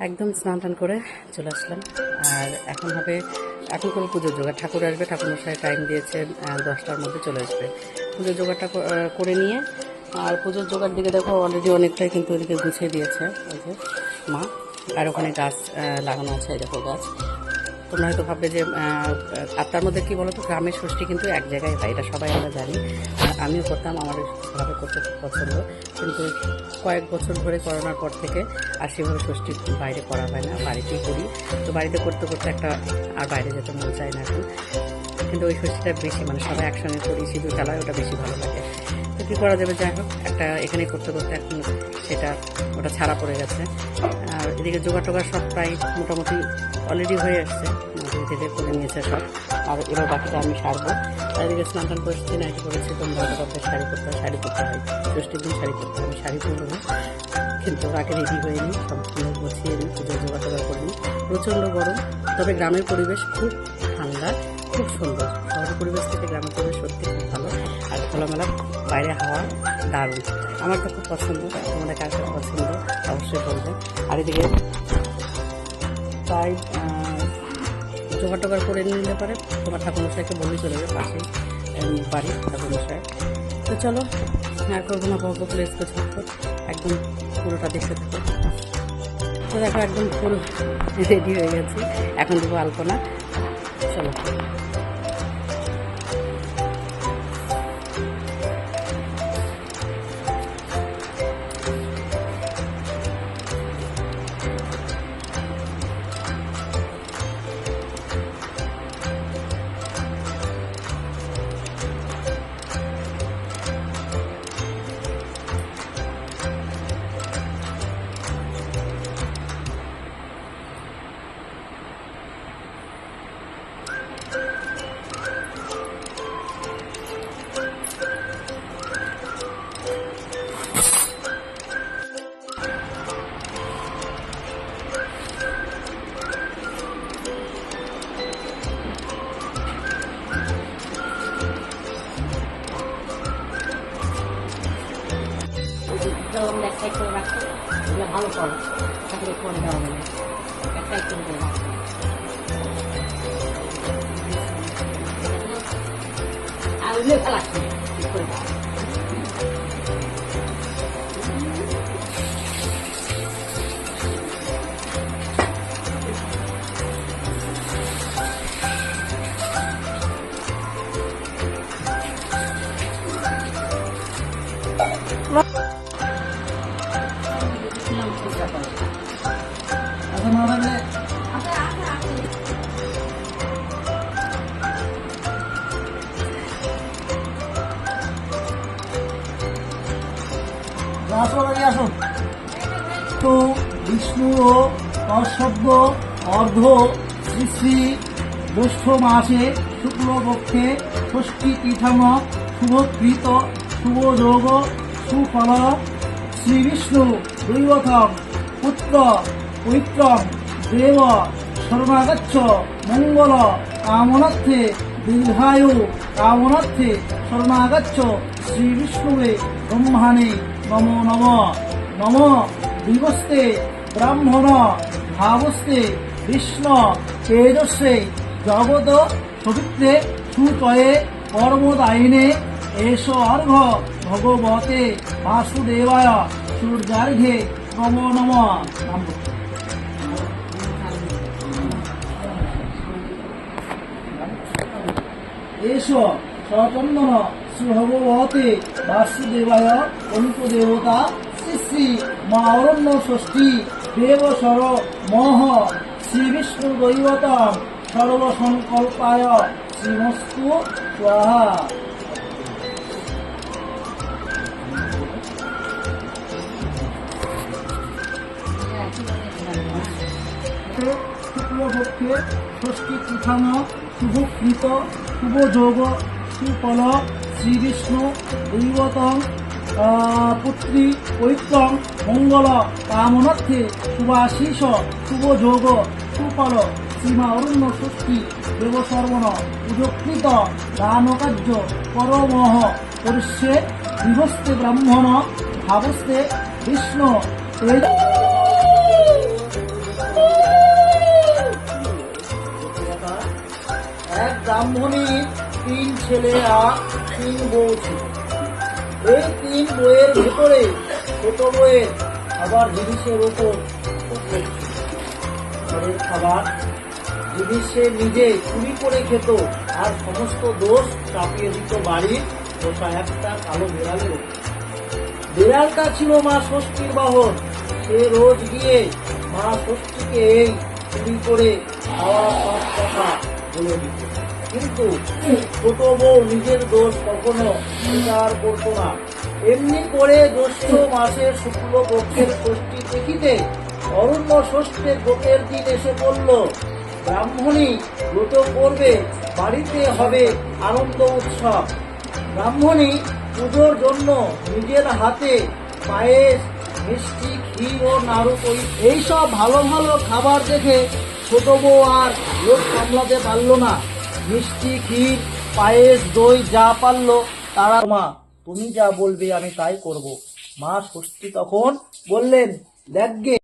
একদম স্নান টান করে চলে আসলাম। আর এখন করে পুজোর জোগাড়। ঠাকুর আসবে, ঠাকুরমশাই টাইম দিয়েছে 10টার মধ্যে চলে আসবে। পুজোর জোগাড়টা করে নিয়ে, আর পুজোর জোগাড় দিকে দেখো অলরেডি অনেকটাই কিন্তু ওদিকে গুছিয়ে দিয়েছে ওই যে মা। আর ওখানে গাছ লাগানো আছে, এই দেখো গাছ। তোমরা হয়তো ভাববে যে আর তার মধ্যে কী বলো তো, গ্রামের ষষ্ঠী কিন্তু এক জায়গায় হয়, এটা সবাই আমরা জানি। আমিও করতাম, আমার ভাবে করতে খুব পছন্দ, কিন্তু কয়েক বছর ধরে করোনার পর থেকে আর সেভাবে ষষ্ঠী বাইরে করা হয় না, বাড়িতেই করি। তো বাড়িতে করতে করতে একটা আর বাইরে যেতে মন চায় না এখন। কিন্তু ওই ষষ্ঠীটা বেশি, মানে সবাই একসঙ্গে করি, সিঁদুর চালায়, ওটা বেশি ভালো লাগে। তো কী করা যাবে, যাই হোক একটা এখানে করতে করতে এখন ওটা ছাড়া পড়ে গেছে। আর এদিকে জোগাড় টোগাড় সব প্রায় মোটামুটি অলরেডি হয়ে আসছে, ধীরে করে নিয়েছে সব। আর এবার বাকিটা আমি সারবো। আর এদিকে স্নান টান করেছি, নাইটি করেছি। তোমরা শাড়ি পরতে হয়, ষষ্ঠীর দিন শাড়ি পরতে হয়। আমি শাড়ি পরবো, কিন্তু আগে রেডি হয়ে নিই, সব গুছিয়ে নিই, পুজোর জোগাড় টোগাড় করে নিই। প্রচণ্ড গরম, তবে গ্রামের পরিবেশ খুব ঠান্ডা, খুব সুন্দর। শহরের পরিবেশ থেকে গ্রামের পরিবেশ সত্যি খুব ভালো। আর খোলামেলা বাইরে হাওয়া দারুণ, আমার তো খুব পছন্দ। তোমাদের কার কার পছন্দ অবশ্যই বলবে। আর এদিকে প্রায় জোগাড় টোগাড় করে নিলে পারে তোমার ঠাকুরমশাইকে বলেই চলে যাবে, পাশেই বাড়ি ঠাকুরমশাই। তো চলো আর করবো না, গল্প প্লেস তো ঝটপট একদম পুরোটা দেখতে থাকো। তো দেখো একদম ফুল রেডি হয়ে গেছি, এখন দেবো আলপনা। চলো। এক সাইড করে রাখতে, এগুলো ভালো করে ঠাকুরের ফোন দেওয়া হবে না, এক সাইড করে রাখতে। আর উল্লে ফেলাচ্ছে করে দেওয়া। তো বিষ্ণু ও কর্ষব্য অর্ধ শ্রী শ্রী জ্যৈষ্ঠ মাসে শুক্লপক্ষে ষষ্ঠী তিথাম শুভকৃত শুভযোগ সুফল শ্রী বিষ্ণু দৈবতম পুত্র পৈত্রম দেব শরণাগচ্ছ মঙ্গল কামনার্থে দীর্ঘায়ু কামনার্থে শরণাগচ্ছ শ্রী বিষ্ণুবে ব্রহ্মাণে নমো নমঃ। নম দিবস্তে ব্রাহ্মণ ভাবস্তে কৃষ্ণ তেজস্বে জগত সবিত্রে সুতয়ে কর্মদায়িনে এষ অর্ঘ ভগবতে বাসুদেবায় সূর্যার্ঘে নমো নমঃ। এষ সচন্দন শ্রীভগবতে বাসুদেবায় অন্তদেবতা শ্রী শ্রী মা অরণ্য ষষ্ঠী দেবসর মহ শ্রী বিষ্ণু দৈবতম সর্বসংকল্পায় শ্রীমস্তু স্বাহা। শুক্লপক্ষে ষষ্ঠী তিথাম শুভকৃত শুভযোগ সুফল শ্রী বিষ্ণু দৈবতম পুত্রী পৈত্রম মঙ্গল কামনার্থে শুভাশিষ শুভযোগ সুফল শ্রীমা অরণ্য ষষ্ঠী দেবসর্বণ পুজোকৃত দানকার্য পরমহ পরিষ্যে বিভস্তে ব্রাহ্মণ ভাবস্তে বিষ্ণু ব্রাহ্মণীর 3 ছেলে আর 3 বউ ছিল। এই 3 বউয়ের ভেতরে ছোট বউয়ের খাবার জিনিসের ওপর খুব লোভ ছিল। ঘরের খাবার জিনিস সে নিজে চুরি করে খেত আর সমস্ত দোষ চাপিয়ে দিত বাড়ির বসা একটা কালো বিড়ালের ওপর। বিড়ালটা ছিল মা ষষ্ঠীর বাহন। সে রোজ গিয়ে মা ষষ্ঠীকে এই চুরি করে খাওয়া সব কথা বলে দিত, কিন্তু ছোট বউ নিজের দোষ কখনো স্বীকার করতো না। এমনি করে জ্যৈষ্ঠ মাসের শুক্ল পক্ষের ষষ্ঠী দেখিতে অরণ্য ষষ্ঠীর ব্রতের দিন এসে পড়ল। ব্রাহ্মণী ব্রত করবে, বাড়িতে হবে আনন্দ উৎসব। ব্রাহ্মণী পুজোর জন্য নিজের হাতে পায়েস, মিষ্টি, ক্ষীর ও নাড়ু এইসব ভালো ভালো খাবার দেখে ছোট বউ আর লোভ সামলাতে পারলো না। মিষ্টি, ক্ষীর, পায়েস, দই যা পারলো তারা, মা তুমি যা বলবে আমি তাই করব। মা ষষ্ঠী তখন বললেন, দেখগে